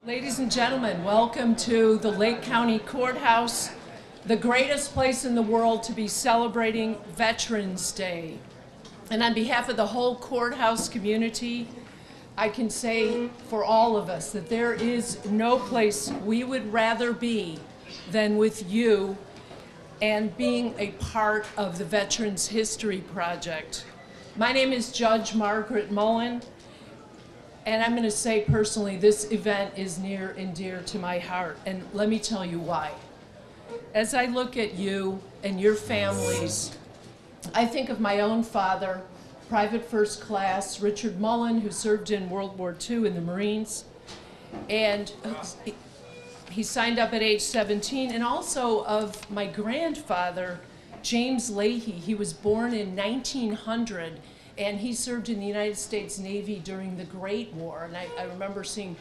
Ladies and gentlemen, welcome to the Lake County Courthouse, the greatest place in the world to be celebrating Veterans Day. And on behalf of the whole courthouse community, I can say for all of us that there is no place we would rather be than with you and being a part of the Veterans History Project. My name is Judge Margaret Mullen. And I'm going to say personally, this event is near and dear to my heart, and let me tell you why. As I look at you and your families, I think of my own father, Private First Class Richard Mullen, who served in World War II in the Marines, and he signed up at age 17, and also of my grandfather, James Leahy. He was born in 1900. And he served in the United States Navy during the Great War. And I remember seeing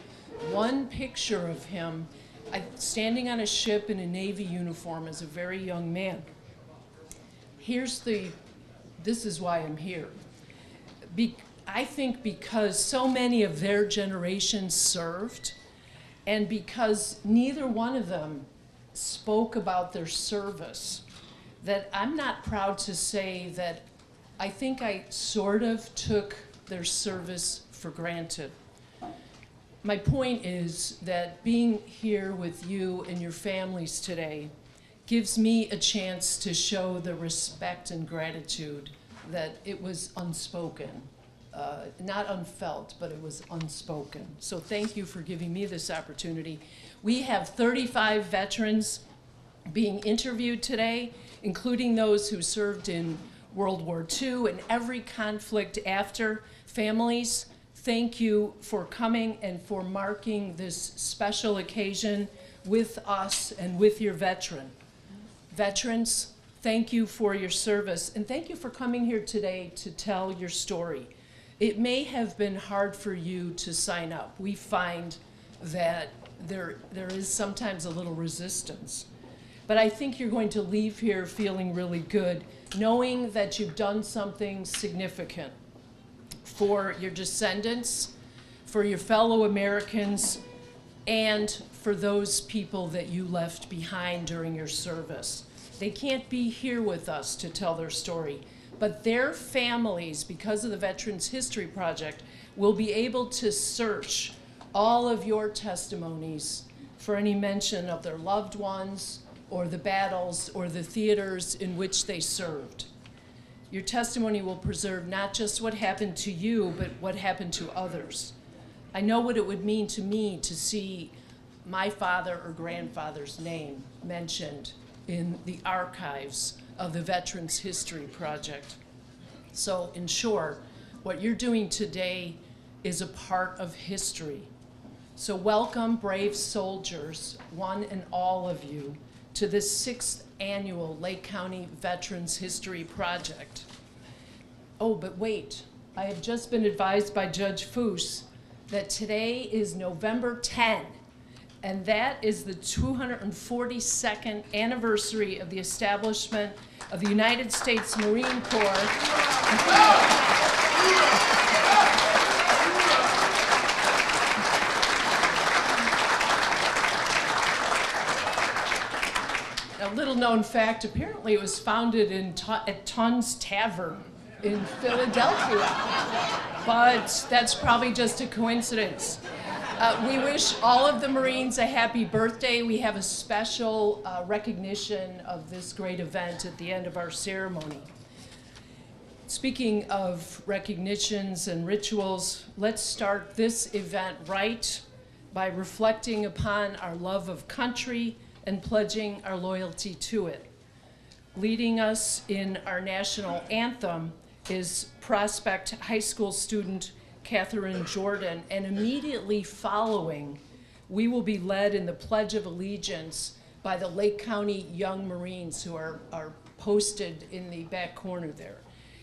one picture of him standing on a ship in a Navy uniform as a very young man. This is why I'm here. I think because so many of their generation served, and because neither one of them spoke about their service, that I'm not proud to say that I think I sort of took their service for granted. My point is that being here with you and your families today gives me a chance to show the respect and gratitude that it was unspoken. Not unfelt, but it was unspoken. So thank you for giving me this opportunity. We have 35 veterans being interviewed today, including those who served in World War II and every conflict after. Families, thank you for coming and for marking this special occasion with us and with your veteran. Veterans, thank you for your service, and thank you for coming here today to tell your story. It may have been hard for you to sign up. We find that there is sometimes a little resistance. But I think you're going to leave here feeling really good, knowing that you've done something significant for your descendants, for your fellow Americans, and for those people that you left behind during your service. They can't be here with us to tell their story, but their families, because of the Veterans History Project, will be able to search all of your testimonies for any mention of their loved ones, or the battles, or the theaters in which they served. Your testimony will preserve not just what happened to you, but what happened to others. I know what it would mean to me to see my father or grandfather's name mentioned in the archives of the Veterans History Project. So in short, what you're doing today is a part of history. So welcome, brave soldiers, one and all of you, to this 6th annual Lake County Veterans History Project. Oh, but wait, I have just been advised by Judge Foose that today is November 10, and that is the 242nd anniversary of the establishment of the United States Marine Corps. A little known fact, apparently it was founded at Tun's Tavern in Philadelphia, but that's probably just a coincidence. We wish all of the Marines a happy birthday. We have a special recognition of this great event at the end of our ceremony. Speaking of recognitions and rituals, let's start this event right by reflecting upon our love of country and pledging our loyalty to it. Leading us in our national anthem is Prospect High School student Catherine Jordan, and immediately following, we will be led in the Pledge of Allegiance by the Lake County Young Marines who are posted in the back corner there.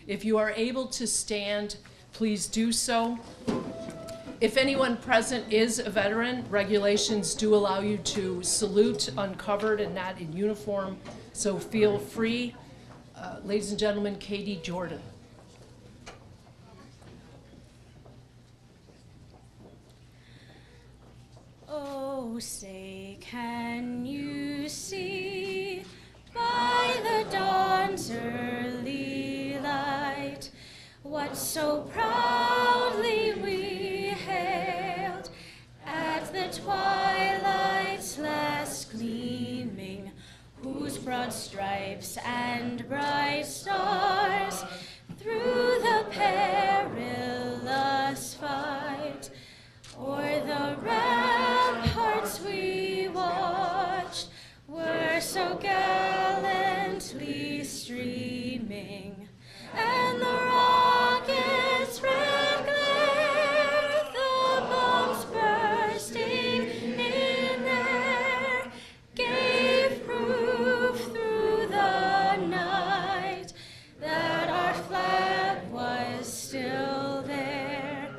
If you are able to stand, please do so. If anyone present is a veteran, regulations do allow you to salute uncovered and not in uniform, so feel free. Ladies and gentlemen, Katie Jordan. Oh. Oh, say, can you see by the dawn's early light what so proudly we hailed at the twilight's last gleaming, whose broad stripes and bright stars through the perilous fight o'er the ramparts we watched were so gallantly streaming, and the rockets' red glare, the bombs bursting in air, gave proof through the night that our flag was still there.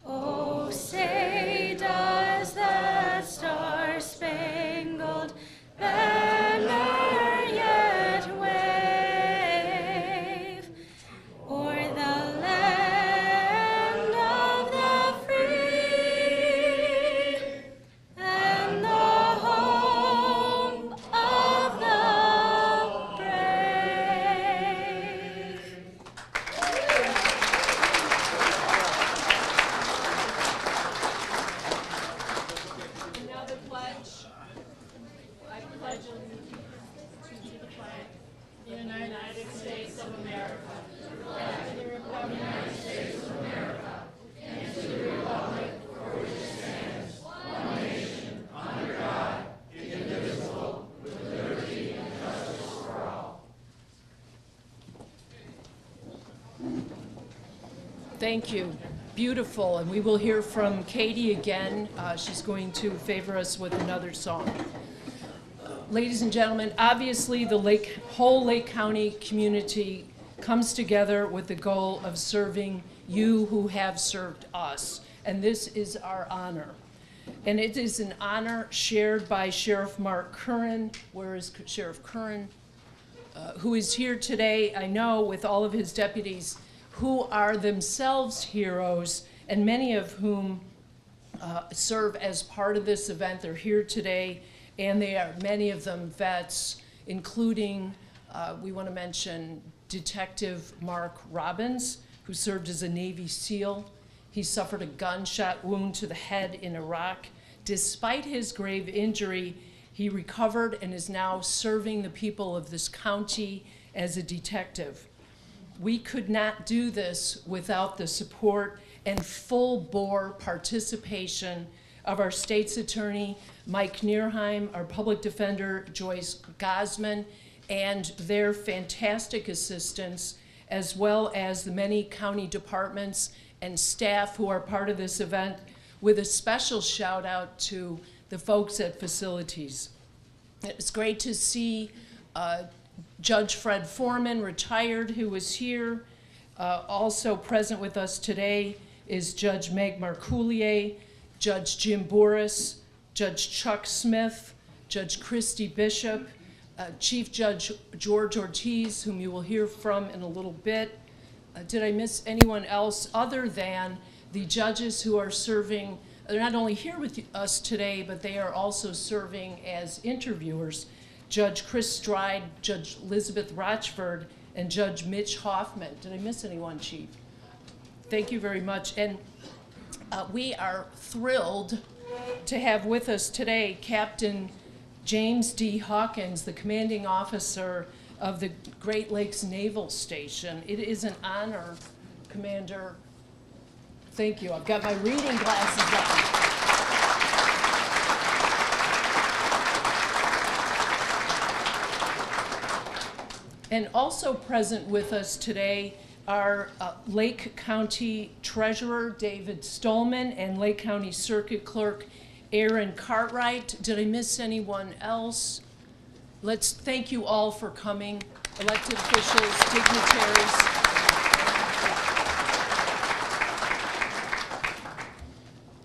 Oh, say, does that star-spangled banner yet wave o'er the land of the free and the home of the brave? And now the pledge. I pledge allegiance to the flag of the United States of America, and to the republic Thank you. Beautiful. And we will hear from Katie again. She's going to favor us with another song. Ladies and gentlemen, obviously the whole Lake County community comes together with the goal of serving you who have served us. And this is our honor. And it is an honor shared by Sheriff Mark Curran. Where is Sheriff Curran? Who is here today, I know, with all of his deputies, who are themselves heroes, and many of whom serve as part of this event. They're here today, and they are, many of them, vets, including, we want to mention Detective Mark Robbins, who served as a Navy SEAL. He suffered a gunshot wound to the head in Iraq. Despite his grave injury, he recovered and is now serving the people of this county as a detective. We could not do this without the support and full-bore participation of our state's attorney, Mike Nierheim, our public defender, Joyce Gosman, and their fantastic assistants, as well as the many county departments and staff who are part of this event, with a special shout out to the folks at facilities. It's great to see Judge Fred Foreman, retired, who was here. Also present with us today is Judge Meg Marcoulier, Judge Jim Boris, Judge Chuck Smith, Judge Christy Bishop, Chief Judge George Ortiz, whom you will hear from in a little bit. Did I miss anyone else other than the judges who are serving? They're not only here with us today, but they are also serving as interviewers. Judge Chris Stride, Judge Elizabeth Rochford, and Judge Mitch Hoffman. Did I miss anyone, Chief? Thank you very much. And we are thrilled to have with us today Captain James D. Hawkins, the commanding officer of the Great Lakes Naval Station. It is an honor, Commander. Thank you. I've got my reading glasses on. And also present with us today are Lake County Treasurer David Stolman and Lake County Circuit Clerk Aaron Cartwright. Did I miss anyone else? Let's thank you all for coming, elected officials, dignitaries.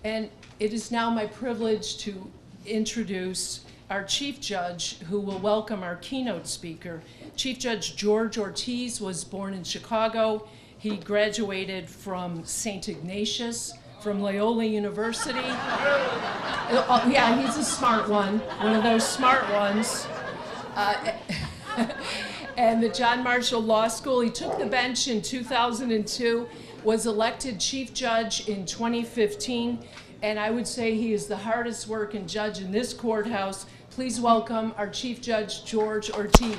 And it is now my privilege to introduce our Chief Judge, who will welcome our keynote speaker. Chief Judge George Ortiz was born in Chicago. He graduated from St. Ignatius, from Loyola University. Yeah, he's a smart one of those smart ones. And the John Marshall Law School. He took the bench in 2002, was elected Chief Judge in 2015, and I would say he is the hardest working judge in this courthouse. Please welcome our Chief Judge, George Ortiz.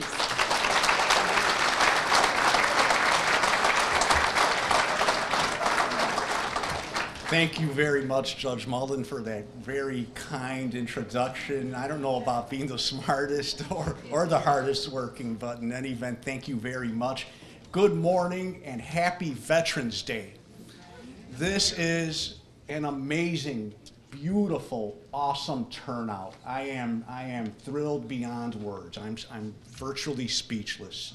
Thank you very much, Judge Mullen, for that very kind introduction. I don't know about being the smartest or the hardest working, but in any event, thank you very much. Good morning and happy Veterans Day. This is an amazing, beautiful, awesome turnout. I am thrilled beyond words. I'm virtually speechless.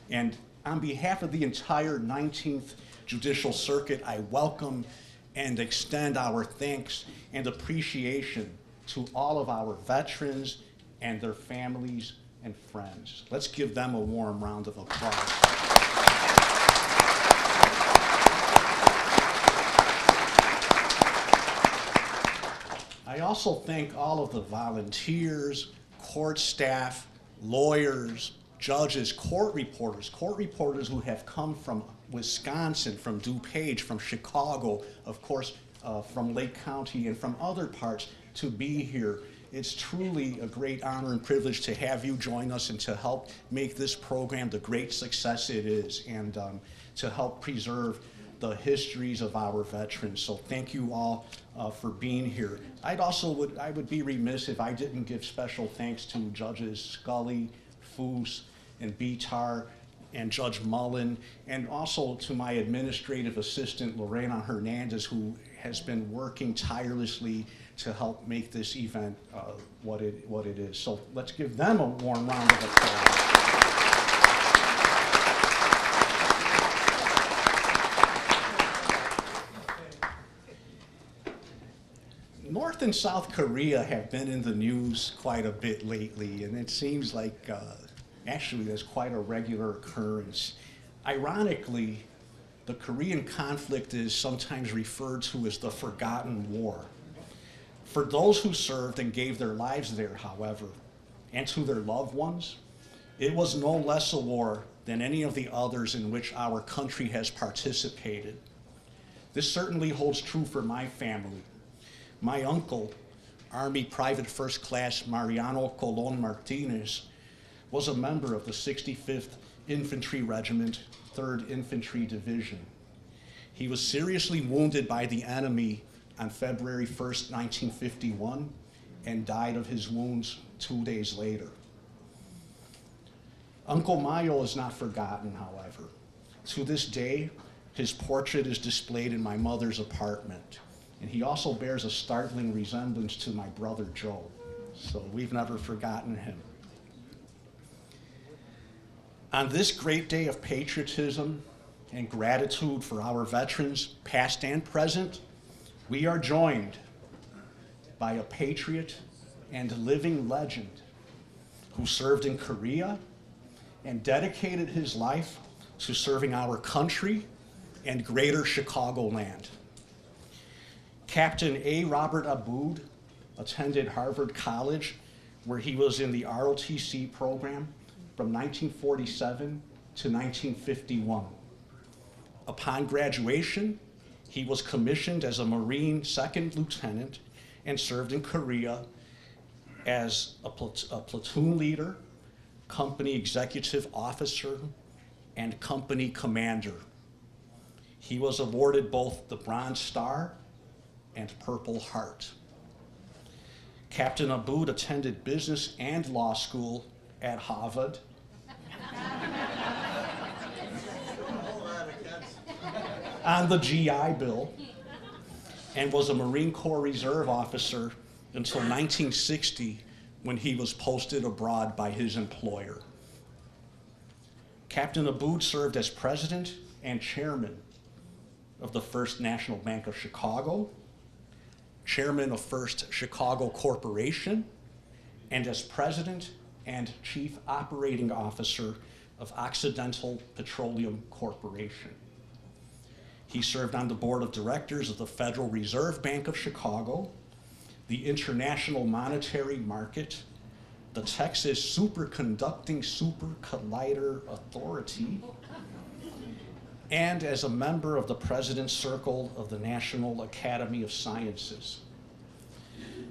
And on behalf of the entire 19th Judicial Circuit, I welcome and extend our thanks and appreciation to all of our veterans and their families and friends. Let's give them a warm round of applause. I also thank all of the volunteers, court staff, lawyers, judges, court reporters who have come from Wisconsin, from DuPage, from Chicago, of course, from Lake County and from other parts to be here. It's truly a great honor and privilege to have you join us and to help make this program the great success it is, and to help preserve the histories of our veterans. So thank you all for being here. I would be remiss if I didn't give special thanks to Judges Scully, Foose, and Bitar, and Judge Mullen, and also to my administrative assistant, Lorena Hernandez, who has been working tirelessly to help make this event what it is. So let's give them a warm round of applause. North and South Korea have been in the news quite a bit lately, and it seems like actually that's quite a regular occurrence. Ironically, the Korean conflict is sometimes referred to as the Forgotten War. For those who served and gave their lives there, however, and to their loved ones, it was no less a war than any of the others in which our country has participated. This certainly holds true for my family. My uncle, Army Private First Class Mariano Colon Martinez, was a member of the 65th Infantry Regiment, 3rd Infantry Division. He was seriously wounded by the enemy on February 1st, 1951, and died of his wounds 2 days later. Uncle Mayo is not forgotten, however. To this day, his portrait is displayed in my mother's apartment, and he also bears a startling resemblance to my brother Joe, so we've never forgotten him. On this great day of patriotism and gratitude for our veterans, past and present, we are joined by a patriot and living legend who served in Korea and dedicated his life to serving our country and greater Chicagoland. Captain A. Robert Aboud attended Harvard College, where he was in the ROTC program from 1947 to 1951. Upon graduation, he was commissioned as a Marine second lieutenant and served in Korea as a platoon leader, company executive officer, and company commander. He was awarded both the Bronze Star and Purple Heart. Captain Aboud attended business and law school at Harvard. On the GI Bill, and was a Marine Corps Reserve officer until 1960, when he was posted abroad by his employer. Captain Aboud served as president and chairman of the First National Bank of Chicago, chairman of First Chicago Corporation, and as president and chief operating officer of Occidental Petroleum Corporation. He served on the board of directors of the Federal Reserve Bank of Chicago, the International Monetary Market, the Texas Superconducting Super Collider Authority, and as a member of the President's Circle of the National Academy of Sciences.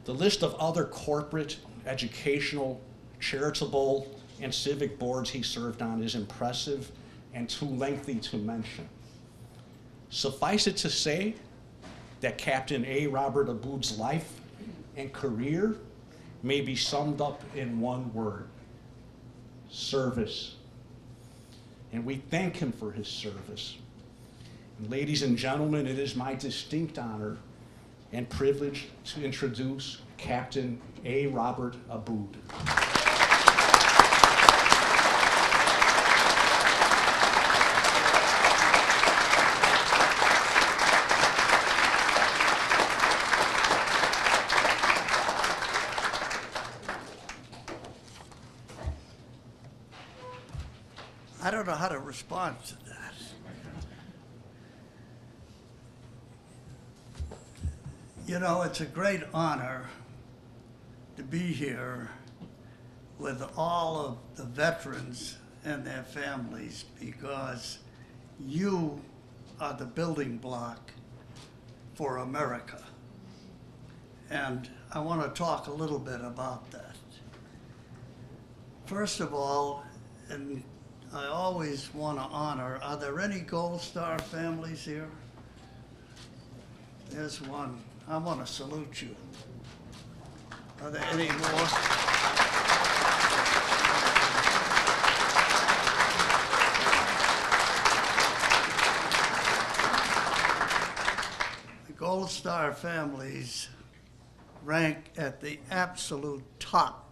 The list of other corporate, educational, charitable, and civic boards he served on is impressive and too lengthy to mention. Suffice it to say that Captain A. Robert Aboud's life and career may be summed up in one word: service. And we thank him for his service. And ladies and gentlemen, it is my distinct honor and privilege to introduce Captain A. Robert Aboud. I don't know how to respond to that. You know, it's a great honor to be here with all of the veterans and their families, because you are the building block for America. And I want to talk a little bit about that. First of all, and I always want to honor, are there any Gold Star families here? There's one. I want to salute you. Are there any more? The Gold Star families rank at the absolute top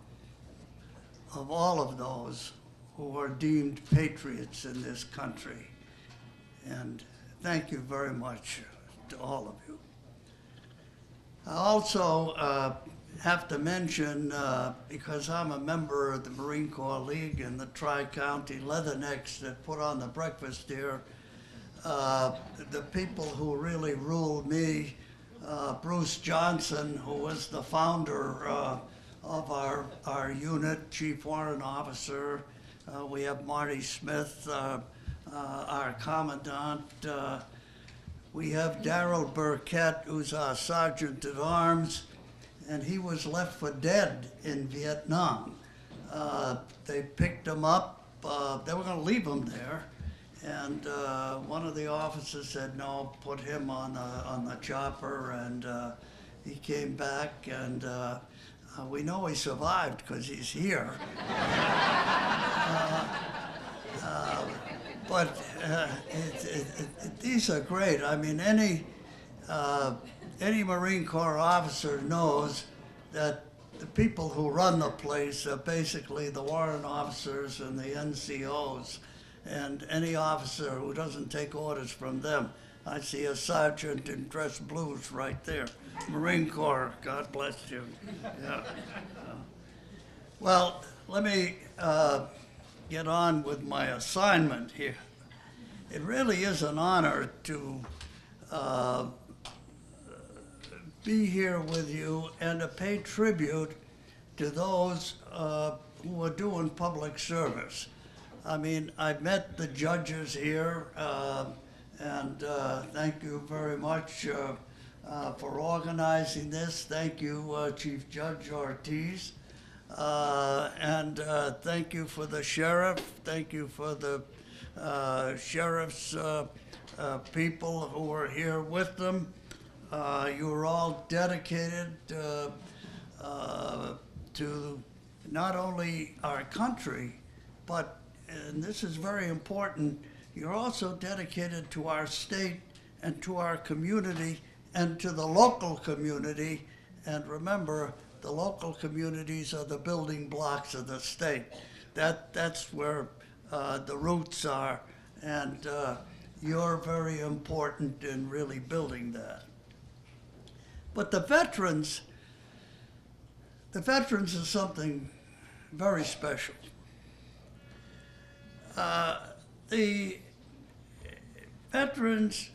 of all of those who are deemed patriots in this country. And thank you very much to all of you. I also have to mention, because I'm a member of the Marine Corps League and the Tri-County Leathernecks that put on the breakfast here, the people who really ruled me, Bruce Johnson, who was the founder of our unit, Chief Warrant Officer. We have Marty Smith, our Commandant. We have Darrell Burkett, who's our Sergeant at Arms, and he was left for dead in Vietnam. They picked him up. They were going to leave him there, and one of the officers said, "No, put him on the chopper," and he came back, and we know he survived because he's here. But these are great. I mean, any Marine Corps officer knows that the people who run the place are basically the warrant officers and the NCOs, and any officer who doesn't take orders from them. I see a sergeant in dress blues right there. Marine Corps, God bless you. Yeah. Well, let me get on with my assignment here. It really is an honor to be here with you and to pay tribute to those who are doing public service. I mean, I've met the judges here, and thank you very much for organizing this. Thank you, Chief Judge Ortiz. And thank you for the sheriff. Thank you for the sheriff's people who are here with them. You are all dedicated to not only our country, but, and this is very important, you're also dedicated to our state and to our community and to the local community. And remember, the local communities are the building blocks of the state. That's where the roots are, and you're very important in really building that. But the veterans are something very special. The veterans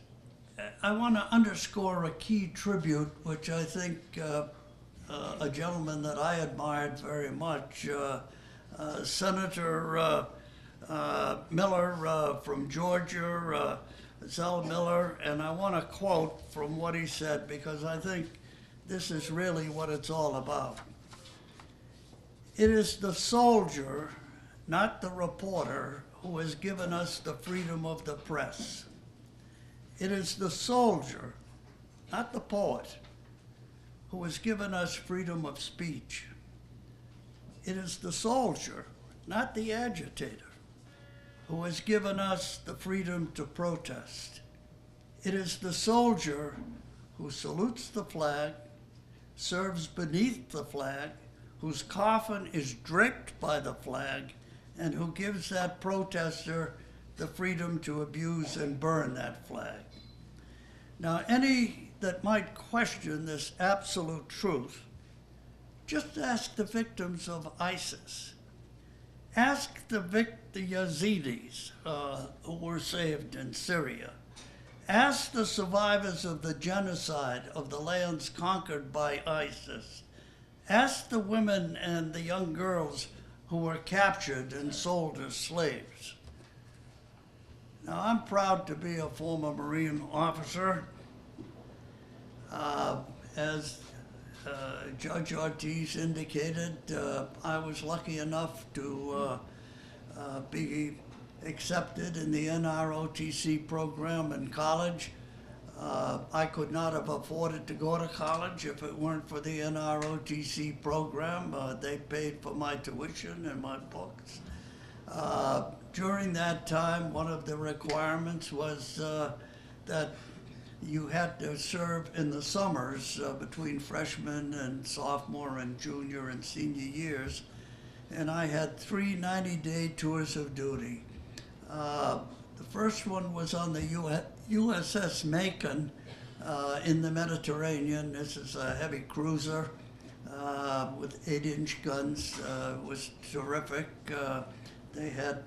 I want to underscore a key tribute, which I think a gentleman that I admired very much, Senator Miller from Georgia, Zell Miller, and I want to quote from what he said because I think this is really what it's all about. It is the soldier, not the reporter, who has given us the freedom of the press. It is the soldier, not the poet, who has given us freedom of speech. It is the soldier, not the agitator, who has given us the freedom to protest. It is the soldier who salutes the flag, serves beneath the flag, whose coffin is draped by the flag, and who gives that protester the freedom to abuse and burn that flag. Now, any that might question this absolute truth, just ask the victims of ISIS. Ask the Yazidis who were saved in Syria. Ask the survivors of the genocide of the lands conquered by ISIS. Ask the women and the young girls who were captured and sold as slaves. Now, I'm proud to be a former Marine officer. As Judge Ortiz indicated, I was lucky enough to be accepted in the NROTC program in college. I could not have afforded to go to college if it weren't for the NROTC program. They paid for my tuition and my books. During that time, one of the requirements was that you had to serve in the summers between freshman and sophomore and junior and senior years. And I had 3 90-day tours of duty. The first one was on the USS Macon in the Mediterranean. This is a heavy cruiser with 8-inch guns. It was terrific. They had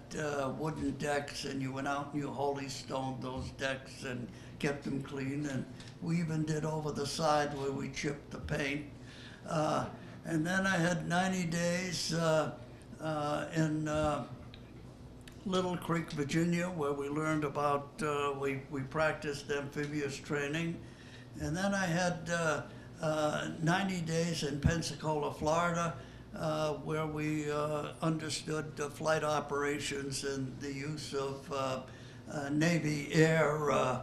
wooden decks, and you went out and you holy stoned those decks and kept them clean. And we even did over the side where we chipped the paint. And then I had 90 days in Little Creek, Virginia, where we learned about, we practiced amphibious training. And then I had 90 days in Pensacola, Florida, where we understood flight operations and the use of Navy air.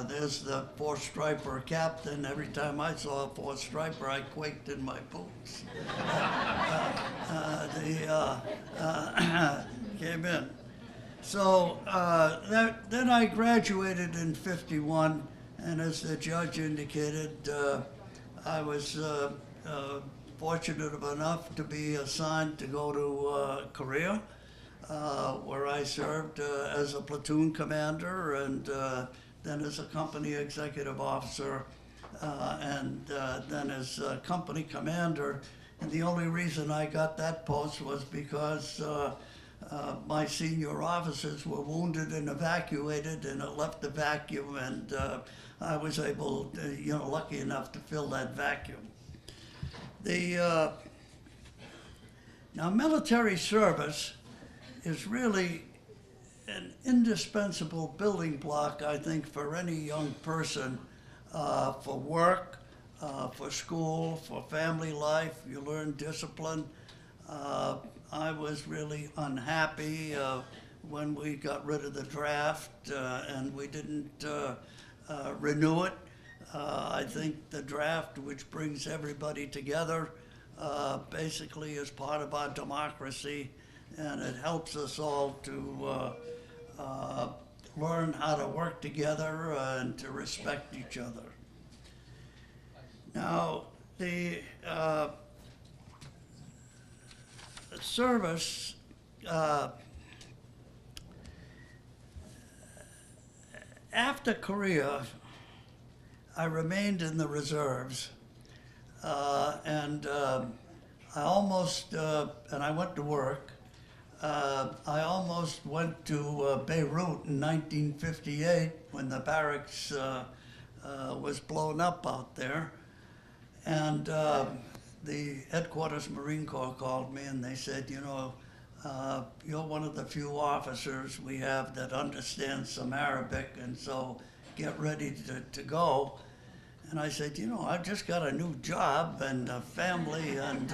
There's the four-striper captain. Every time I saw a four-striper, I quaked in my boots. Came in. So then I graduated in '51, and as the judge indicated, I was fortunate enough to be assigned to go to Korea, where I served as a platoon commander and then as a company executive officer, and then as a company commander. And the only reason I got that post was because my senior officers were wounded and evacuated, and it left a vacuum, and I was able, lucky enough to fill that vacuum. Now, military service is really an indispensable building block, I think, for any young person, for work, for school, for family life. You learn discipline. I was really unhappy when we got rid of the draft and we didn't renew it. I think the draft, which brings everybody together, basically is part of our democracy, and it helps us all to learn how to work together and to respect each other. Now, the service after Korea, I remained in the reserves, and I almost, and I went to work. I almost went to Beirut in 1958 when the barracks was blown up out there. And the headquarters Marine Corps called me and they said, you know, you're one of the few officers we have that understands some Arabic, and so get ready to go. And I said, you know, I've just got a new job and a family, and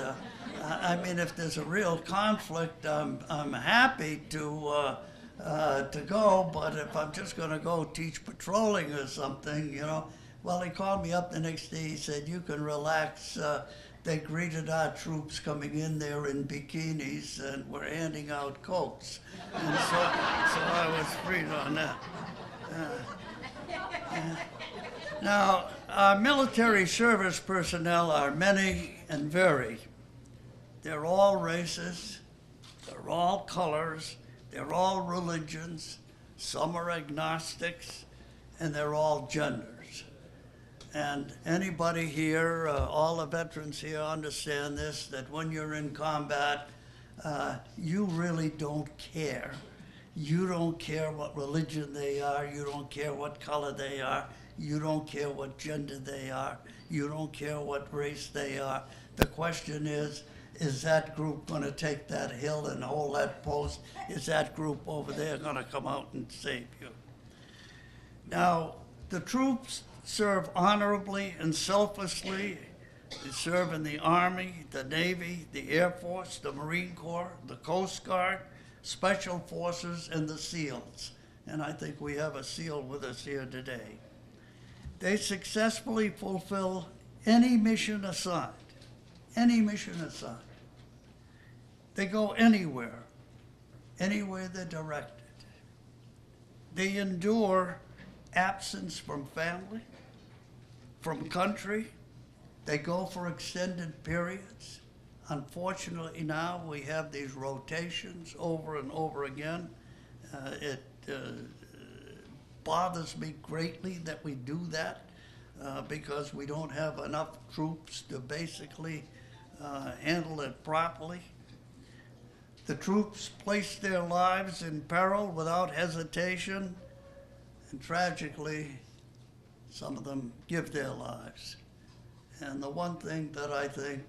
I mean, if there's a real conflict, I'm happy to go, but if I'm just going to go teach patrolling or something, you know. Well, he called me up the next day. He said, you can relax. They greeted our troops coming in there in bikinis and were handing out Cokes. And so I was freed on that. Now, our military service personnel are many and varied. They're all races, they're all colors, they're all religions, some are agnostics, and they're all genders. And anybody here, all the veterans here understand this, that when you're in combat, you really don't care. You don't care what religion they are, you don't care what color they are, you don't care what gender they are, you don't care what race they are. The question is that group going to take that hill and hold that post? Is that group over there going to come out and save you? Now, the troops serve honorably and selflessly. They serve in the Army, the Navy, the Air Force, the Marine Corps, the Coast Guard, Special Forces, and the SEALs. And I think we have a SEAL with us here today. They successfully fulfill any mission assigned. Any mission assigned. They go anywhere they're directed. They endure absence from family, from country. They go for extended periods. Unfortunately now we have these rotations over and over again. It bothers me greatly that we do that because we don't have enough troops to basically handle it properly. The troops place their lives in peril without hesitation, and tragically, some of them give their lives. And the one thing that I think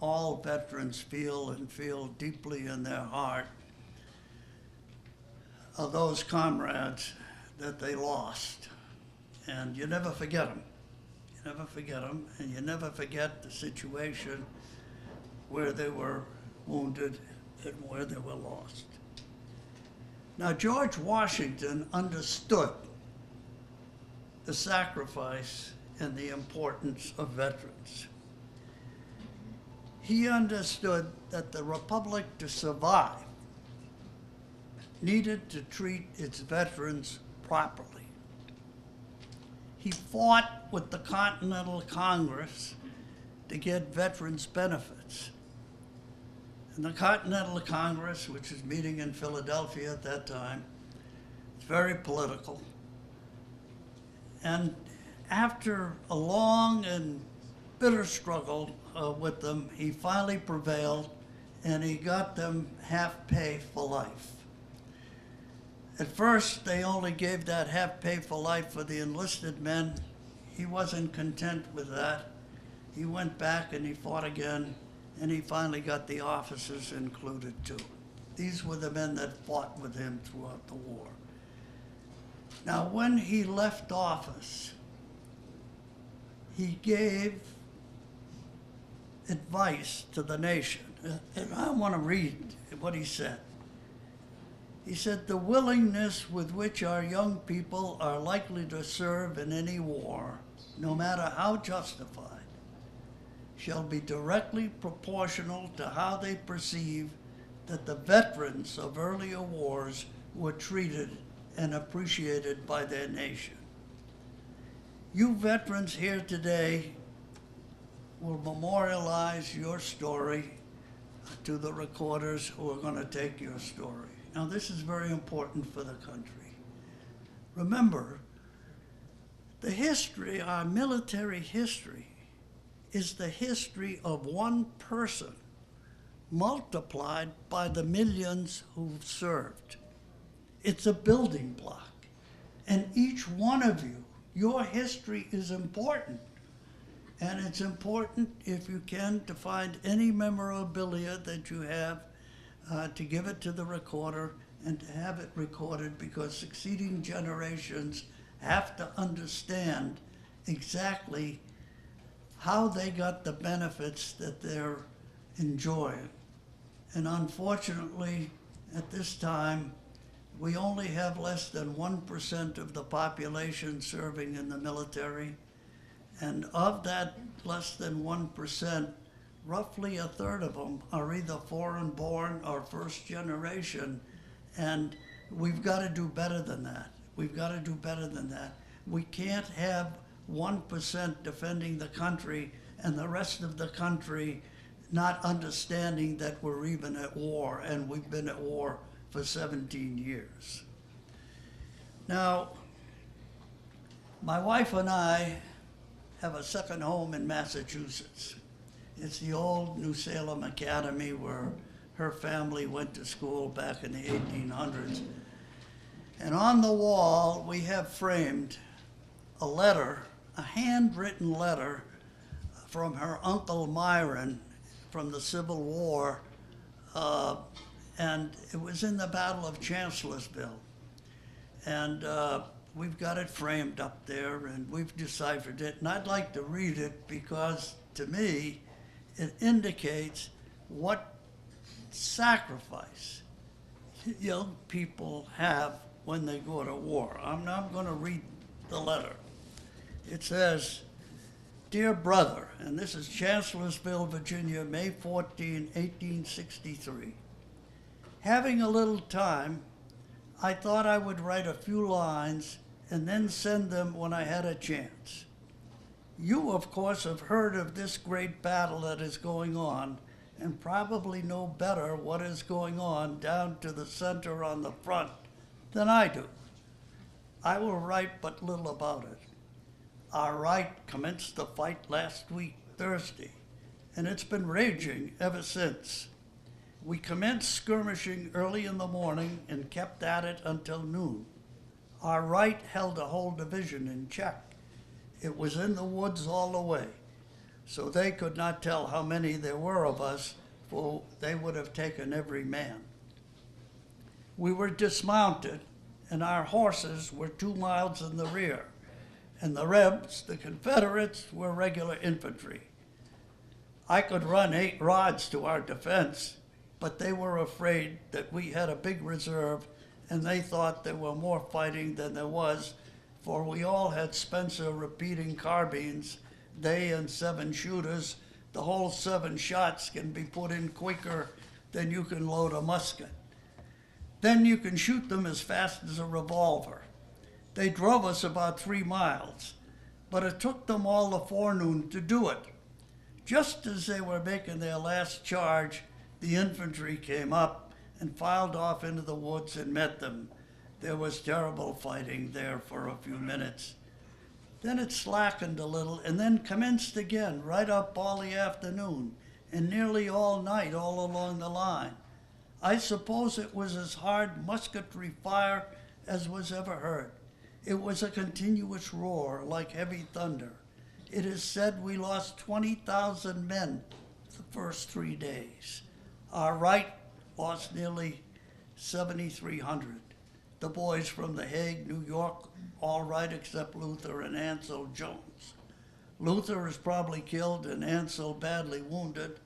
all veterans feel and feel deeply in their heart are those comrades that they lost. And you never forget them. You never forget them, and you never forget the situation where they were wounded and where they were lost. Now, George Washington understood the sacrifice and the importance of veterans. He understood that the Republic, to survive, needed to treat its veterans properly. He fought with the Continental Congress to get veterans benefits. And the Continental Congress, which was meeting in Philadelphia at that time, it's very political. And after a long and bitter struggle with them, he finally prevailed, and he got them half pay for life. At first, they only gave that half pay for life for the enlisted men. He wasn't content with that. He went back and he fought again, and he finally got the officers included too. These were the men that fought with him throughout the war. Now, when he left office, he gave advice to the nation. And I want to read what he said. He said, "The willingness with which our young people are likely to serve in any war, no matter how justified, shall be directly proportional to how they perceive that the veterans of earlier wars were treated and appreciated by their nation. You veterans here today will memorialize your story to the recorders who are going to take your story." Now, this is very important for the country. Remember, the history, our military history, is the history of one person multiplied by the millions who've served. It's a building block. And each one of you Your history is important. And it's important, if you can, to find any memorabilia that you have, to give it to the recorder and to have it recorded, because succeeding generations have to understand exactly how they got the benefits that they're enjoying. And unfortunately, at this time, we only have less than 1% of the population serving in the military. And of that less than 1%, roughly a third of them are either foreign born or first generation. And we've got to do better than that. We've got to do better than that. We can't have 1% defending the country and the rest of the country not understanding that we're even at war, and we've been at war for 17 years. Now, my wife and I have a second home in Massachusetts. It's the old New Salem Academy where her family went to school back in the 1800s. And on the wall, we have framed a letter, a handwritten letter from her Uncle Myron from the Civil War, and it was in the Battle of Chancellorsville. And we've got it framed up there, and we've deciphered it, and I'd like to read it because, to me, it indicates what sacrifice young people have when they go to war. I'm going to read the letter. It says, "Dear brother," and this is Chancellorsville, Virginia, May 14, 1863. "Having a little time, I thought I would write a few lines and then send them when I had a chance. You, of course, have heard of this great battle that is going on and probably know better what is going on down to the center on the front than I do. I will write but little about it. Our right commenced the fight last week, Thursday, and it's been raging ever since. We commenced skirmishing early in the morning and kept at it until noon. Our right held a whole division in check. It was in the woods all the way, so they could not tell how many there were of us, for they would have taken every man. We were dismounted, and our horses were 2 miles in the rear, and the Rebs, the Confederates, were regular infantry. I could run 8 rods to our defense, but they were afraid that we had a big reserve, and they thought there were more fighting than there was, for we all had Spencer repeating carbines, they and 7 shooters. The whole 7 shots can be put in quicker than you can load a musket. Then you can shoot them as fast as a revolver. They drove us about 3 miles, but it took them all the forenoon to do it. Just as they were making their last charge, the infantry came up and filed off into the woods and met them. There was terrible fighting there for a few minutes. Then it slackened a little and then commenced again right up all the afternoon and nearly all night all along the line. I suppose it was as hard musketry fire as was ever heard. It was a continuous roar like heavy thunder. It is said we lost 20,000 men the first 3 days. Our right lost nearly 7,300. The boys from The Hague, New York, all right except Luther and Ansel Jones. Luther is probably killed and Ansel badly wounded.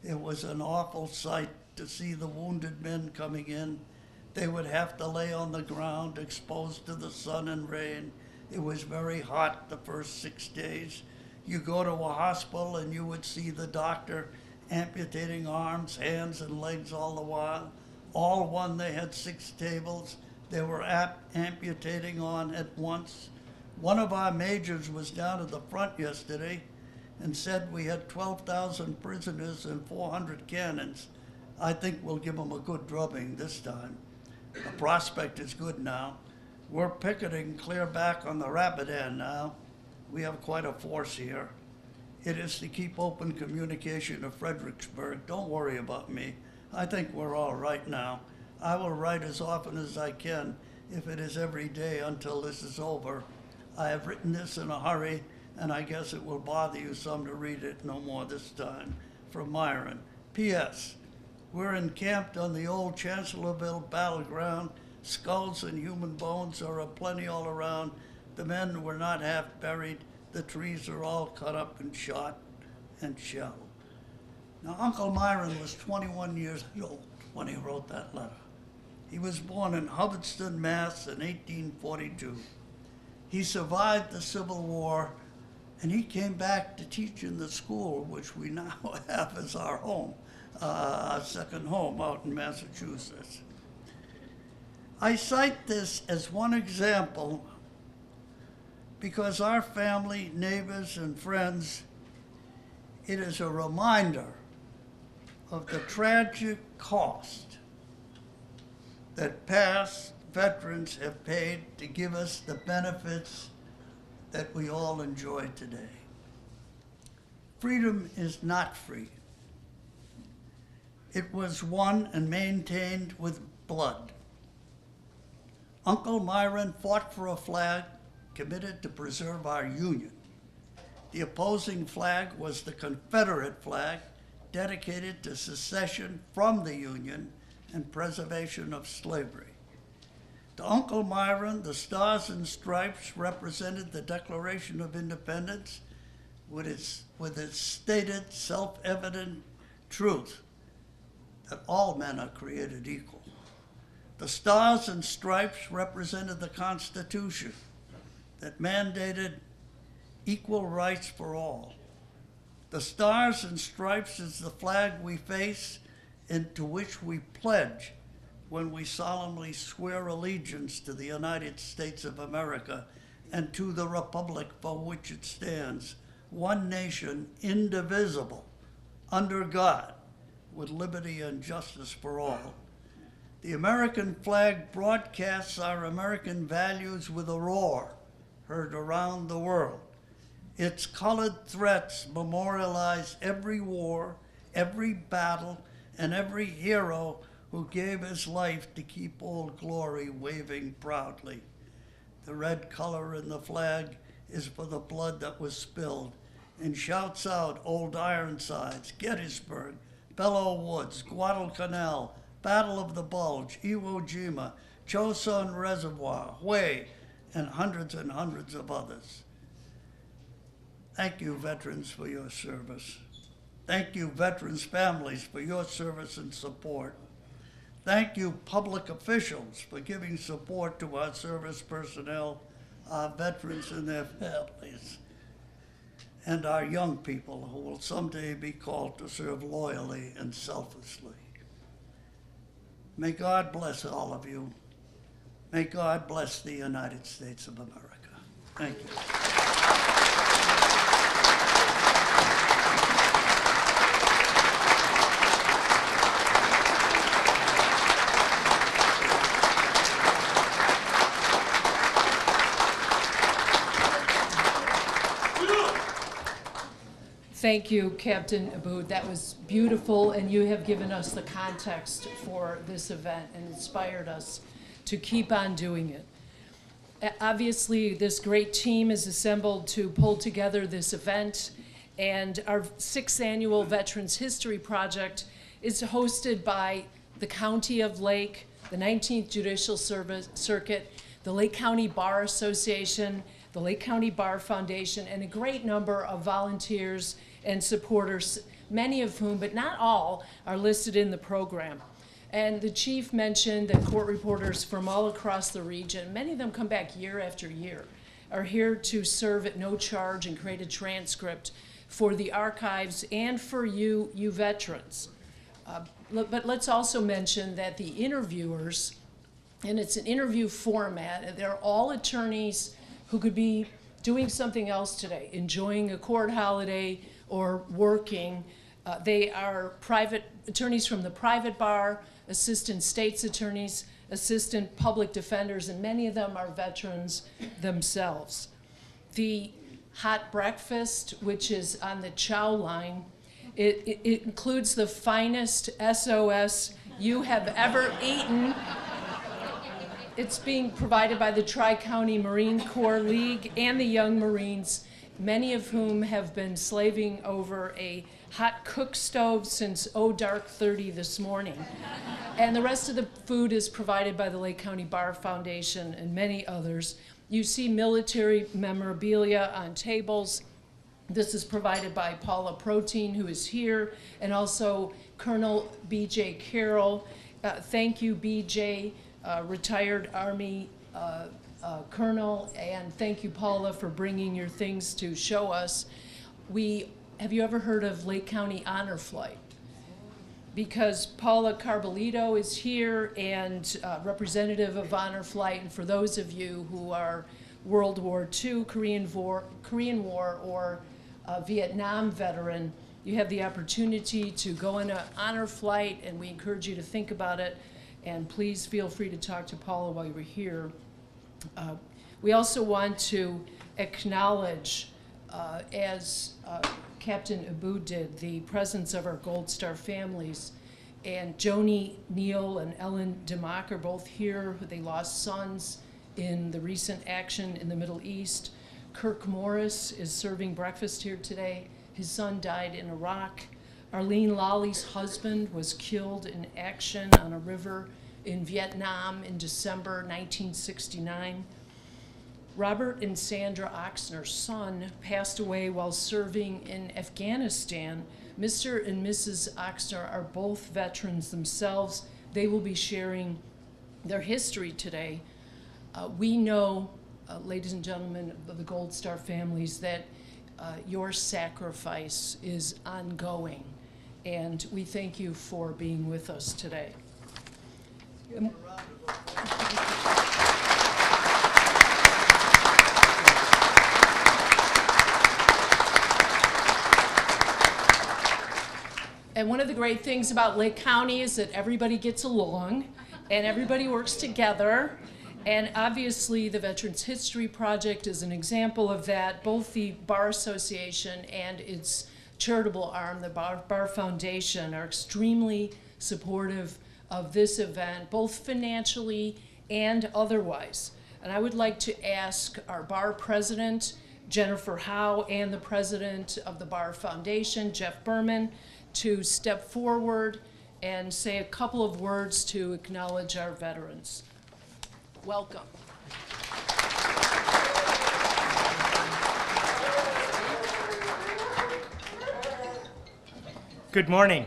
It was an awful sight to see the wounded men coming in. They would have to lay on the ground exposed to the sun and rain. It was very hot the first 6 days. You go to a hospital and you would see the doctor amputating arms, hands, and legs all the while. All one, they had 6 tables. They were amputating on at once. One of our majors was down at the front yesterday and said we had 12,000 prisoners and 400 cannons. I think we'll give them a good drubbing this time. The prospect is good now. We're picketing clear back on the Rapidan now. We have quite a force here. It is to keep open communication to Fredericksburg. Don't worry about me. I think we're all right now. I will write as often as I can, if it is every day until this is over. I have written this in a hurry, and I guess it will bother you some to read it no more this time. From Myron. P.S. We're encamped on the old Chancellorville battleground. Skulls and human bones are aplenty all around. The men were not half buried. The trees are all cut up and shot and shelled. Now, Uncle Myron was 21 years old when he wrote that letter. He was born in Hubbardston, Mass. in 1842. He survived the Civil War, and he came back to teach in the school, which we now have as our home, our second home out in Massachusetts. I cite this as one example because our family, neighbors, and friends, it is a reminder of the tragic cost that past veterans have paid to give us the benefits that we all enjoy today. Freedom is not free. It was won and maintained with blood. Uncle Myron fought for a flag committed to preserve our Union. The opposing flag was the Confederate flag, dedicated to secession from the Union and preservation of slavery. To Uncle Myron, the Stars and Stripes represented the Declaration of Independence with its stated self-evident truth that all men are created equal. The Stars and Stripes represented the Constitution that mandated equal rights for all. The Stars and Stripes is the flag we face and to which we pledge when we solemnly swear allegiance to the United States of America and to the republic for which it stands, one nation, indivisible, under God, with liberty and justice for all. The American flag broadcasts our American values with a roar heard around the world. Its colored threads memorialize every war, every battle, and every hero who gave his life to keep Old Glory waving proudly. The red color in the flag is for the blood that was spilled and shouts out Old Ironsides, Gettysburg, Belleau Woods, Guadalcanal, Battle of the Bulge, Iwo Jima, Chosin Reservoir, Hue, and hundreds of others. Thank you, veterans, for your service. Thank you, veterans' families, for your service and support. Thank you, public officials, for giving support to our service personnel, our veterans and their families, and our young people who will someday be called to serve loyally and selflessly. May God bless all of you. May God bless the United States of America. Thank you. Thank you, Captain Aboud. That was beautiful, and you have given us the context for this event and inspired us to keep on doing it. Obviously, this great team is assembled to pull together this event, and our 6th annual Veterans History Project is hosted by the County of Lake, the 19th Judicial Circuit, the Lake County Bar Association, the Lake County Bar Foundation, and a great number of volunteers and supporters, many of whom, but not all, are listed in the program. And the chief mentioned that court reporters from all across the region, many of them come back year after year, are here to serve at no charge and create a transcript for the archives and for you veterans. But let's also mention that the interviewers, and it's an interview format, and they're all attorneys who could be doing something else today, enjoying a court holiday or working. They are private attorneys from the private bar, assistant state's attorneys, assistant public defenders, and many of them are veterans themselves. The hot breakfast, which is on the chow line, it includes the finest SOS you have ever eaten. It's being provided by the Tri-County Marine Corps League and the Young Marines, many of whom have been slaving over a hot cook stove since dark 30 this morning. And the rest of the food is provided by the Lake County Bar Foundation and many others. You see military memorabilia on tables. This is provided by Paula Protein, who is here, and also Colonel B.J. Carroll. Thank you, B.J., retired Army Colonel, and thank you, Paula, for bringing your things to show us. Have you ever heard of Lake County Honor Flight? Because Paula Carbolito is here and representative of Honor Flight, and for those of you who are World War II, Korean War, or Vietnam veteran, you have the opportunity to go on an honor flight, and we encourage you to think about it. And please feel free to talk to Paula while you're here. We also want to acknowledge, as Captain Abu did, the presence of our Gold Star families. And Joni Neal and Ellen DeMock are both here. They lost sons in the recent action in the Middle East. Kirk Morris is serving breakfast here today. His son died in Iraq. Arlene Lawley's husband was killed in action on a river in Vietnam in December 1969. Robert and Sandra Oxner's son passed away while serving in Afghanistan. Mr. and Mrs. Oxner are both veterans themselves. They will be sharing their history today. We know, ladies and gentlemen of the Gold Star families, that your sacrifice is ongoing, and we thank you for being with us today. And one of the great things about Lake County is that everybody gets along and everybody works together. And obviously the Veterans History Project is an example of that. Both the Bar Association and its charitable arm, the Bar Foundation, are extremely supportive of this event, both financially and otherwise. And I would like to ask our Bar President, Jennifer Howe, and the President of the Bar Foundation, Jeff Berman, to step forward and say a couple of words to acknowledge our veterans. Welcome. Good morning.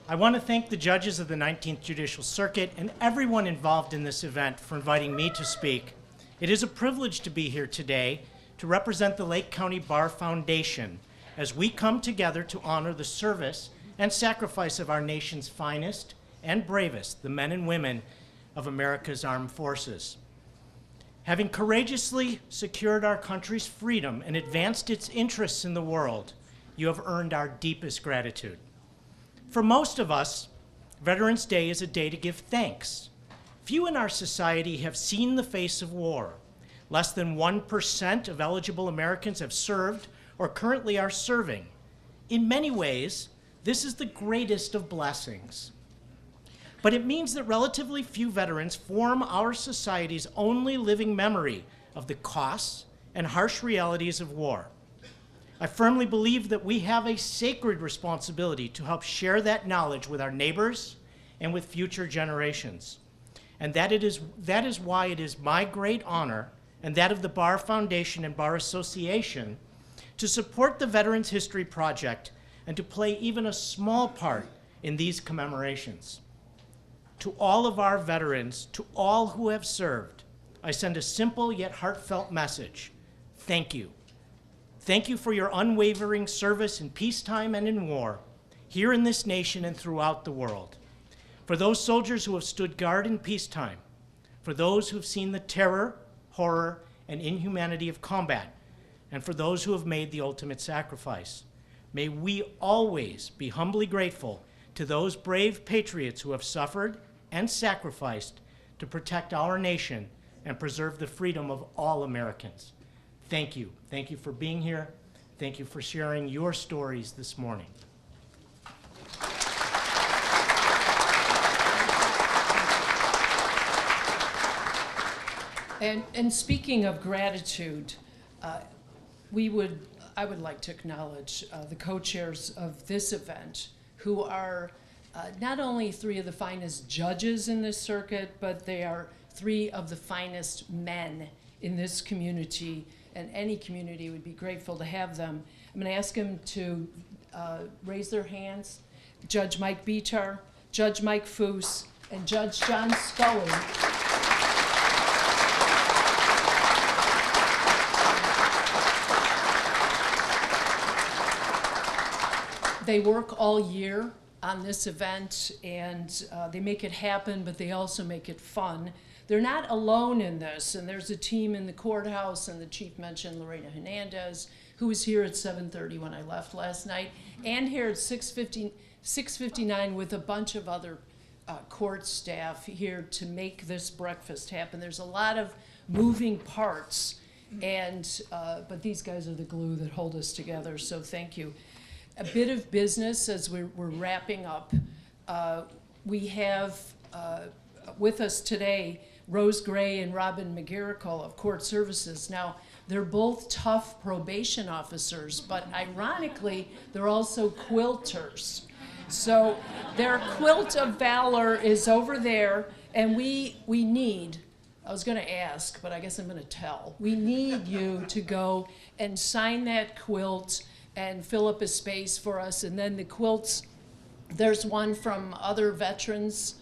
I want to thank the judges of the 19th Judicial Circuit and everyone involved in this event for inviting me to speak. It is a privilege to be here today to represent the Lake County Bar Foundation as we come together to honor the service and sacrifice of our nation's finest and bravest, the men and women of America's armed forces. Having courageously secured our country's freedom and advanced its interests in the world, you have earned our deepest gratitude. For most of us, Veterans Day is a day to give thanks. Few in our society have seen the face of war. Less than 1% of eligible Americans have served or currently are serving. In many ways, this is the greatest of blessings. But it means that relatively few veterans form our society's only living memory of the costs and harsh realities of war. I firmly believe that we have a sacred responsibility to help share that knowledge with our neighbors and with future generations. And that is why it is my great honor, and that of the Bar Foundation and Bar Association, to support the Veterans History Project and to play even a small part in these commemorations. To all of our veterans, to all who have served, I send a simple yet heartfelt message. Thank you. Thank you for your unwavering service in peacetime and in war, here in this nation and throughout the world. For those soldiers who have stood guard in peacetime, for those who have seen the terror, horror, and inhumanity of combat, and for those who have made the ultimate sacrifice, may we always be humbly grateful to those brave patriots who have suffered and sacrificed to protect our nation and preserve the freedom of all Americans. Thank you. Thank you for being here. Thank you for sharing your stories this morning. And speaking of gratitude, I would like to acknowledge the co-chairs of this event, who are not only three of the finest judges in this circuit, but they are three of the finest men in this community, and any community would be grateful to have them. I'm going to ask them to raise their hands. Judge Mike Beachar, Judge Mike Foose, and Judge John Scully. They work all year on this event, and they make it happen, but they also make it fun. They're not alone in this, and there's a team in the courthouse, and the chief mentioned Lorena Hernandez, who was here at 7:30 when I left last night, and here at 6:59 with a bunch of other court staff here to make this breakfast happen. There's a lot of moving parts, and but these guys are the glue that hold us together, so thank you. A bit of business as we're wrapping up. We have with us today Rose Gray and Robin McGarricle of Court Services. Now, they're both tough probation officers, but ironically, they're also quilters. So their quilt of valor is over there, and we need, I was gonna ask, but I guess I'm gonna tell. We need you to go and sign that quilt and fill up a space for us. And then the quilts, there's one from other veterans'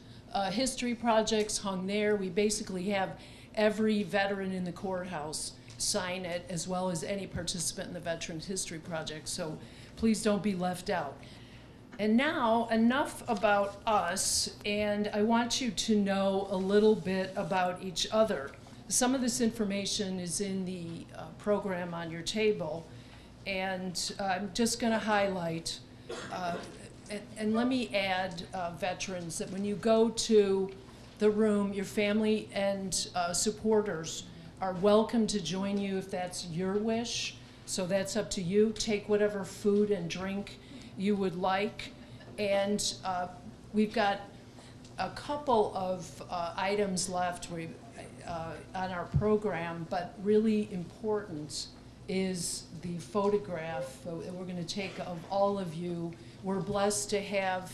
history projects hung there. We basically have every veteran in the courthouse sign it, as well as any participant in the Veterans History Project. So please don't be left out. And now, enough about us, and I want you to know a little bit about each other. Some of this information is in the program on your table, and I'm just going to highlight, and let me add, veterans, that when you go to the room, your family and supporters are welcome to join you if that's your wish. So that's up to you. Take whatever food and drink you would like. And we've got a couple of items left on our program, but really important is the photograph that we're going to take of all of you. We're blessed to have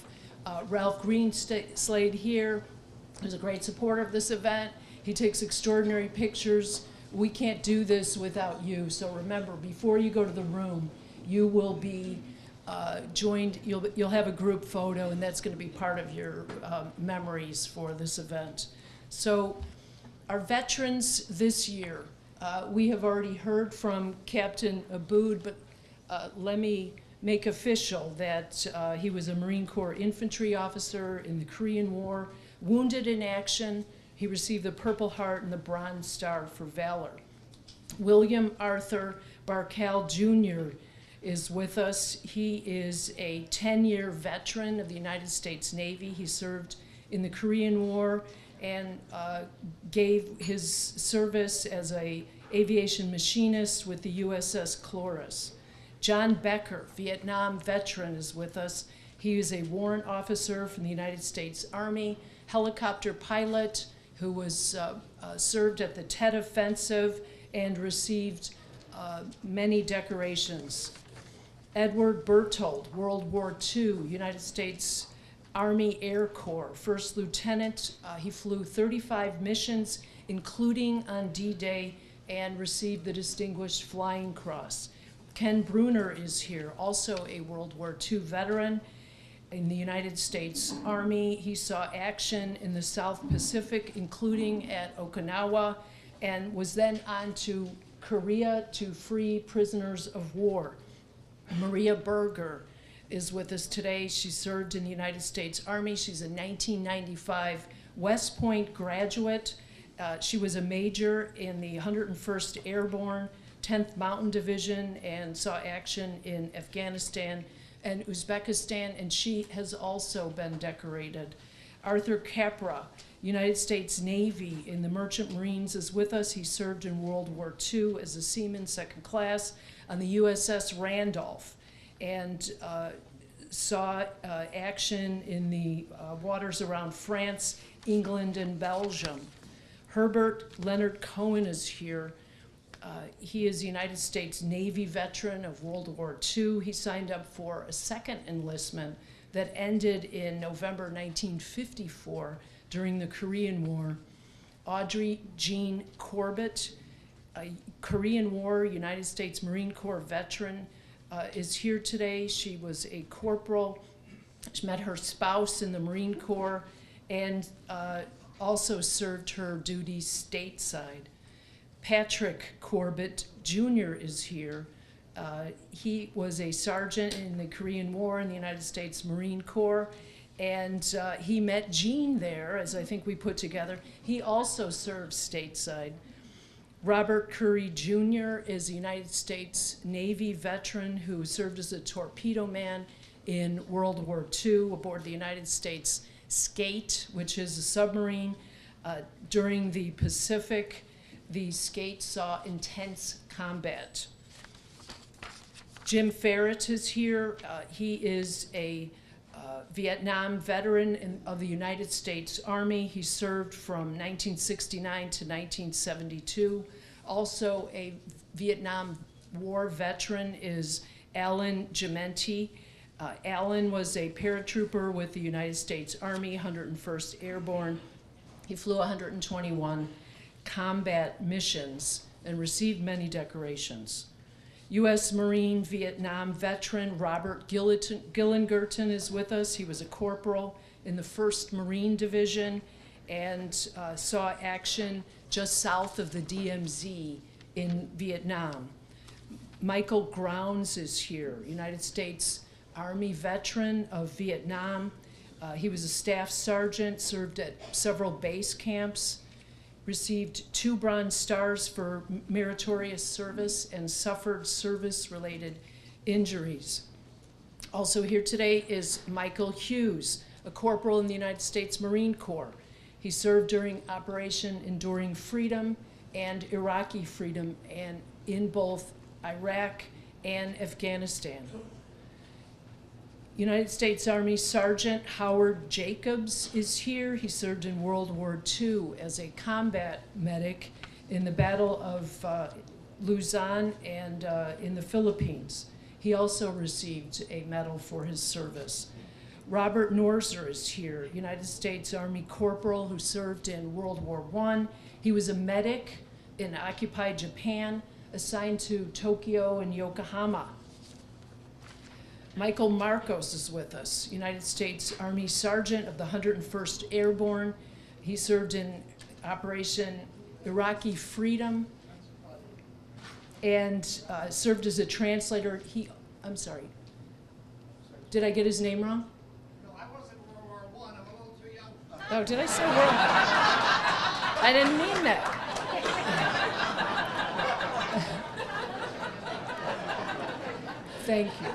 Ralph Greenslade here, who's a great supporter of this event. He takes extraordinary pictures. We can't do this without you. So remember, before you go to the room, you will be joined. You'll have a group photo, and that's going to be part of your memories for this event. So our veterans this year, we have already heard from Captain Abood, but let me make official that he was a Marine Corps infantry officer in the Korean War, wounded in action. He received the Purple Heart and the Bronze Star for valor. William Arthur Barcal Jr. is with us. He is a 10-year veteran of the United States Navy. He served in the Korean War and gave his service as a aviation machinist with the USS Chloris. John Becker, Vietnam veteran, is with us. He is a warrant officer from the United States Army, helicopter pilot who was served at the Tet Offensive and received many decorations. Edward Berthold, World War II, United States Army Air Corps, First Lieutenant. He flew 35 missions, including on D-Day, and received the Distinguished Flying Cross. Ken Bruner is here, also a World War II veteran. In the United States Army, he saw action in the South Pacific, including at Okinawa, and was then on to Korea to free prisoners of war. Maria Berger is with us today. She served in the United States Army. She's a 1995 West Point graduate. She was a major in the 101st Airborne, 10th Mountain Division, and saw action in Afghanistan and Uzbekistan, and she has also been decorated. Arthur Capra, United States Navy in the Merchant Marines, is with us. He served in World War II as a seaman, second class, on the USS Randolph, and saw action in the waters around France, England, and Belgium. Herbert Leonard Cohen is here. He is a United States Navy veteran of World War II. He signed up for a second enlistment that ended in November 1954 during the Korean War. Audrey Jean Corbett, a Korean War United States Marine Corps veteran, is here today. She was a corporal. She met her spouse in the Marine Corps and also served her duties stateside. Patrick Corbett Jr. is here. He was a sergeant in the Korean War in the United States Marine Corps, and he met Jean there, as I think we put together. He also served stateside. Robert Curry Jr. is a United States Navy veteran who served as a torpedo man in World War II aboard the United States Skate, which is a submarine. During the Pacific, the Skate saw intense combat. Jim Ferret is here. He is a Vietnam veteran of the United States Army. He served from 1969 to 1972. Also a Vietnam War veteran is Alan Gementi. Alan was a paratrooper with the United States Army, 101st Airborne. He flew 121 combat missions and received many decorations. U.S. Marine Vietnam veteran Robert Gillengerton is with us. He was a corporal in the 1st Marine Division and saw action just south of the DMZ in Vietnam. Michael Grounds is here, United States Army veteran of Vietnam. He was a staff sergeant, served at several base camps, received 2 Bronze Stars for meritorious service, and suffered service-related injuries. Also here today is Michael Hughes, a corporal in the United States Marine Corps. He served during Operation Enduring Freedom and Iraqi Freedom, and in both Iraq and Afghanistan. United States Army Sergeant Howard Jacobs is here. He served in World War II as a combat medic in the Battle of Luzon and in the Philippines. He also received a medal for his service. Robert Norzer is here, United States Army Corporal who served in World War I. He was a medic in occupied Japan, assigned to Tokyo and Yokohama. Michael Marcos is with us, United States Army Sergeant of the 101st Airborne. He served in Operation Iraqi Freedom and served as a translator. I'm sorry, did I get his name wrong? No, I was in World War I. I'm a little too young. Oh, did I say World? I didn't mean that. Thank you.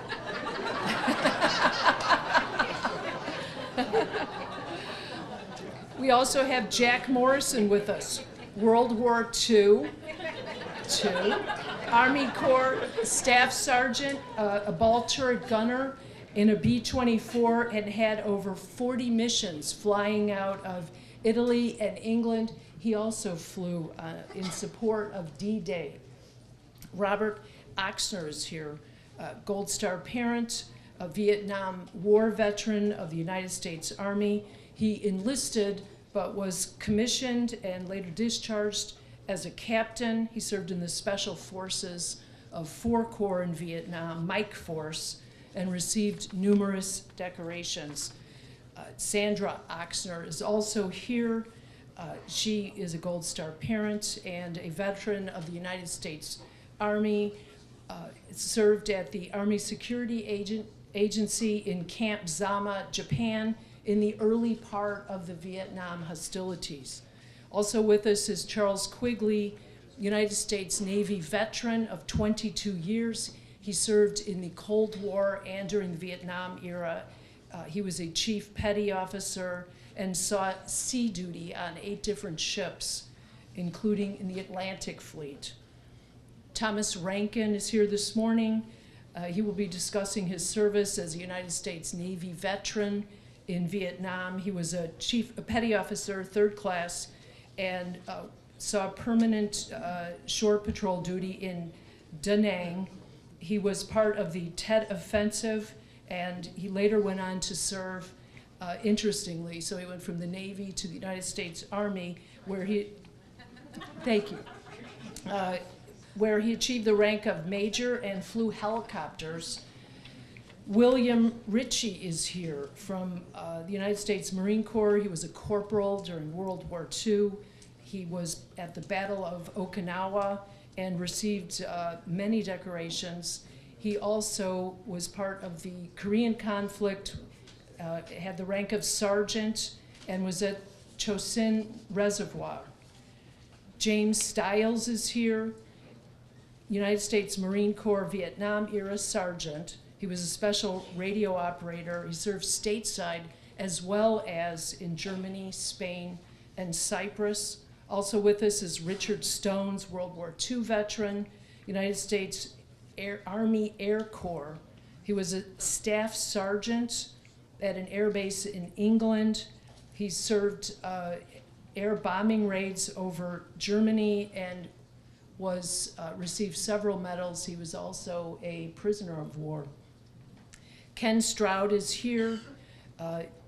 We also have Jack Morrison with us, World War II, Army Corps Staff Sergeant, a ball turret gunner in a B-24, and had over 40 missions flying out of Italy and England. He also flew in support of D-Day. Robert Oxner is here, Gold Star parent, a Vietnam War veteran of the United States Army. He enlisted but was commissioned and later discharged as a captain. He served in the Special Forces of 4 Corps in Vietnam, Mike Force, and received numerous decorations. Sandra Oxner is also here. She is a Gold Star parent and a veteran of the United States Army. Served at the Army Security Agency in Camp Zama, Japan, in the early part of the Vietnam hostilities. Also with us is Charles Quigley, United States Navy veteran of 22 years. He served in the Cold War and during the Vietnam era. He was a chief petty officer and saw sea duty on 8 different ships, including in the Atlantic Fleet. Thomas Rankin is here this morning. He will be discussing his service as a United States Navy veteran in Vietnam. He was a petty officer, 3rd class, and saw permanent shore patrol duty in Da Nang. He was part of the Tet Offensive, and he later went on to serve, interestingly, so he went from the Navy to the United States Army, where he, thank you, where he achieved the rank of major and flew helicopters. William Ritchie is here from the United States Marine Corps. He was a corporal during World War II. He was at the Battle of Okinawa and received many decorations. He also was part of the Korean conflict, had the rank of sergeant, and was at Chosin Reservoir. James Stiles is here, United States Marine Corps Vietnam era sergeant. He was a special radio operator. He served stateside as well as in Germany, Spain, and Cyprus. Also with us is Richard Stones, World War II veteran, United States Army Air Corps. He was a staff sergeant at an air base in England. He served air bombing raids over Germany and was received several medals. He was also a prisoner of war. Ken Stroud is here,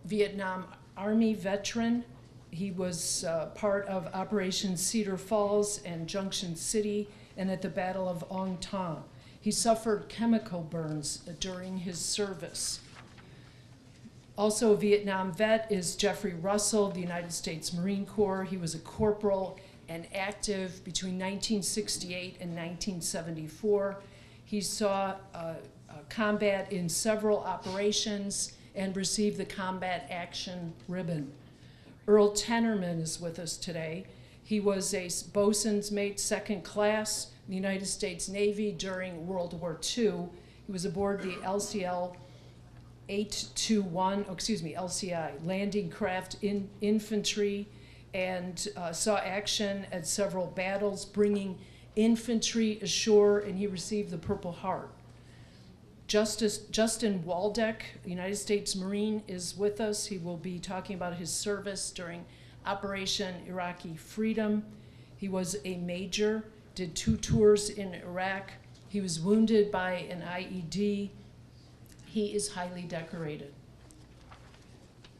Vietnam Army veteran. He was part of Operation Cedar Falls and Junction City and at the Battle of Ong Tam. He suffered chemical burns during his service. Also a Vietnam vet is Jeffrey Russell, the United States Marine Corps. He was a corporal and active between 1968 and 1974. He saw combat in several operations and received the Combat Action Ribbon. Earl Tenorman is with us today. He was a bosun's mate, second class in the United States Navy during World War II. He was aboard the LCL 821, LCI, Landing Craft Infantry, and saw action at several battles, bringing infantry ashore, and he received the Purple Heart. Justin Waldeck, United States Marine, is with us. He will be talking about his service during Operation Iraqi Freedom. He was a major, did 2 tours in Iraq. He was wounded by an IED. He is highly decorated.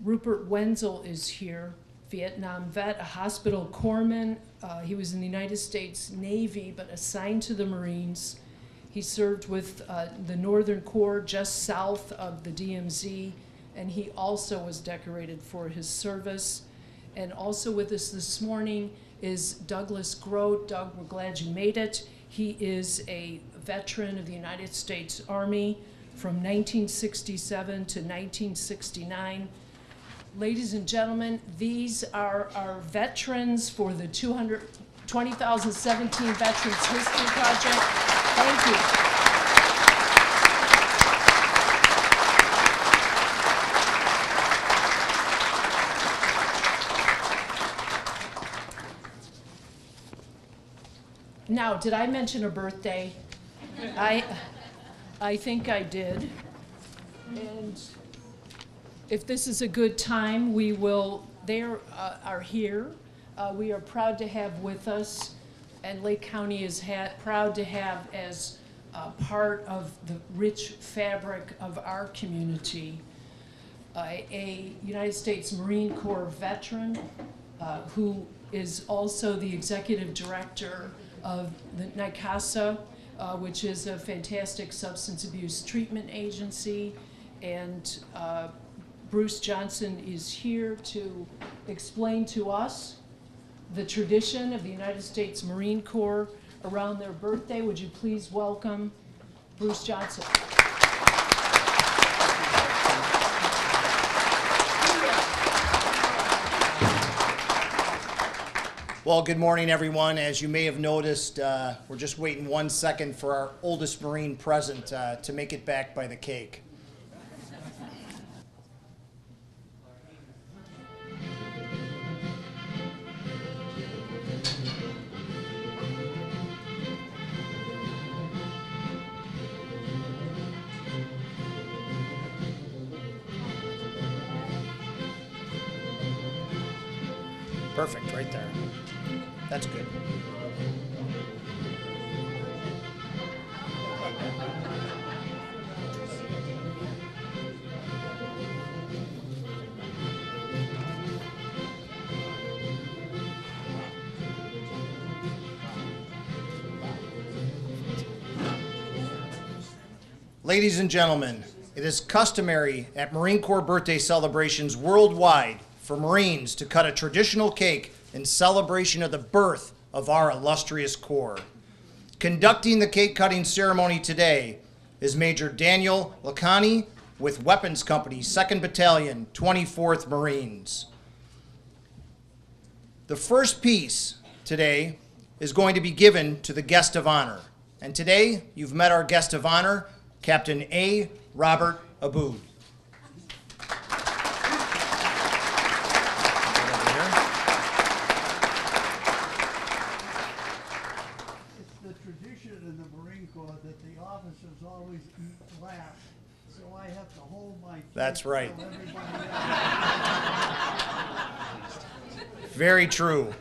Rupert Wenzel is here, Vietnam vet, a hospital corpsman. He was in the United States Navy, but assigned to the Marines. He served with the Northern Corps just south of the DMZ, and he also was decorated for his service. And also with us this morning is Douglas Grote. Doug, we're glad you made it. He is a veteran of the United States Army from 1967 to 1969. Ladies and gentlemen, these are our veterans for the 2017 Veterans History Project. Thank you. Now, did I mention a birthday? I think I did. And if this is a good time, we will, they are here. We are proud to have with us, and Lake County is proud to have as part of the rich fabric of our community, a United States Marine Corps veteran who is also the executive director of the NICASA, which is a fantastic substance abuse treatment agency. And Bruce Johnson is here to explain to us the tradition of the United States Marine Corps around their birthday. Would you please welcome Bruce Johnson? Well, good morning, everyone. As you may have noticed, we're just waiting 1 second for our oldest Marine present to make it back by the cake. Perfect, right there. That's good. Ladies and gentlemen, it is customary at Marine Corps birthday celebrations worldwide for Marines to cut a traditional cake in celebration of the birth of our illustrious Corps. Conducting the cake cutting ceremony today is Major Daniel Lacani with Weapons Company, 2nd Battalion, 24th Marines. The first piece today is going to be given to the guest of honor. And today, you've met our guest of honor, Captain A. Robert Aboud. It's the tradition in the Marine Corps that the officers always eat last, so I have to hold my cake. That's right. till everybody else. Very true.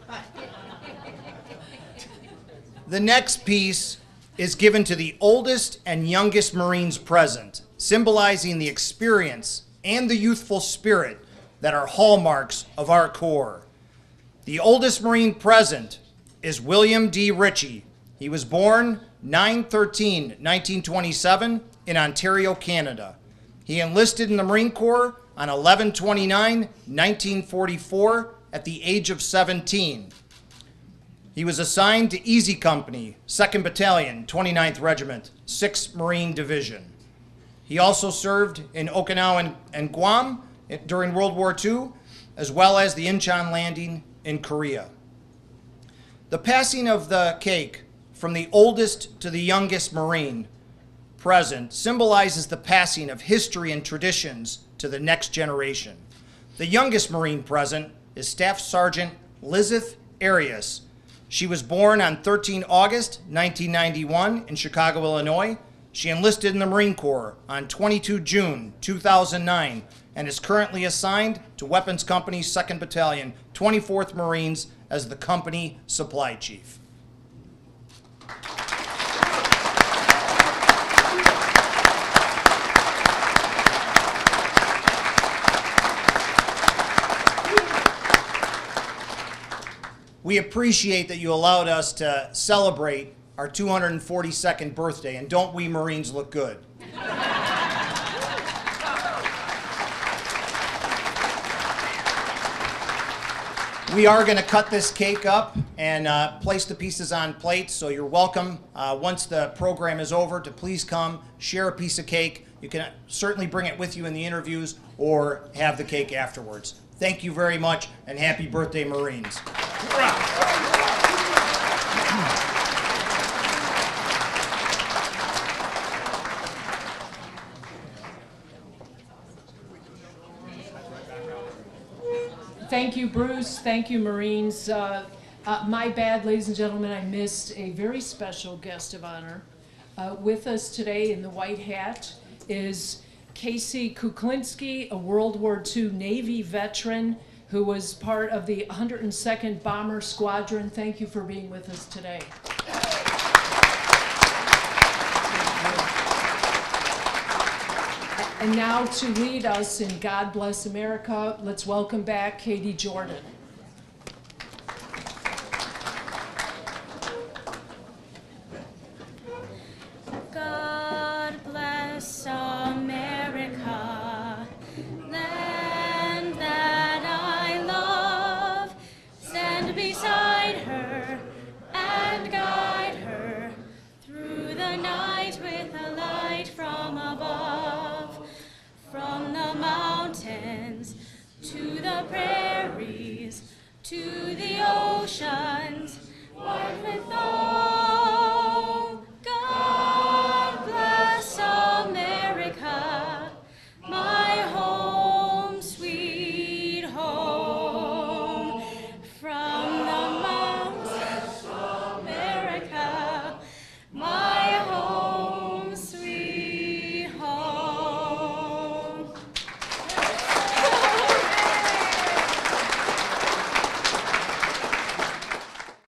The next piece is given to the oldest and youngest Marines present, symbolizing the experience and the youthful spirit that are hallmarks of our Corps. The oldest Marine present is William D. Ritchie. He was born 9/13/1927 in Ontario, Canada. He enlisted in the Marine Corps on 11/29/1944 at the age of 17. He was assigned to Easy Company, 2nd Battalion, 29th Regiment, 6th Marine Division. He also served in Okinawa and Guam during World War II, as well as the Incheon landing in Korea. The passing of the cake from the oldest to the youngest Marine present symbolizes the passing of history and traditions to the next generation. The youngest Marine present is Staff Sergeant Lizeth Arias. She was born on 13 August 1991 in Chicago, Illinois. She enlisted in the Marine Corps on 22 June 2009 and is currently assigned to Weapons Company, 2nd Battalion, 24th Marines as the company supply chief. We appreciate that you allowed us to celebrate our 242nd birthday, and don't we Marines look good? We are going to cut this cake up and place the pieces on plates, so you're welcome once the program is over to please come, share a piece of cake. You can certainly bring it with you in the interviews or have the cake afterwards. Thank you very much, and happy birthday, Marines. Thank you, Bruce. Thank you, Marines. My bad, ladies and gentlemen, I missed a very special guest of honor. With us today in the white hat is Casey Kuklinski, a World War II Navy veteran who was part of the 102nd Bomber Squadron. Thank you for being with us today. And now to lead us in God Bless America, let's welcome back Katie Jordan. God bless America, land that I love. Stand beside her and guide her through the night with a light from above. From the mountains to the prairies to the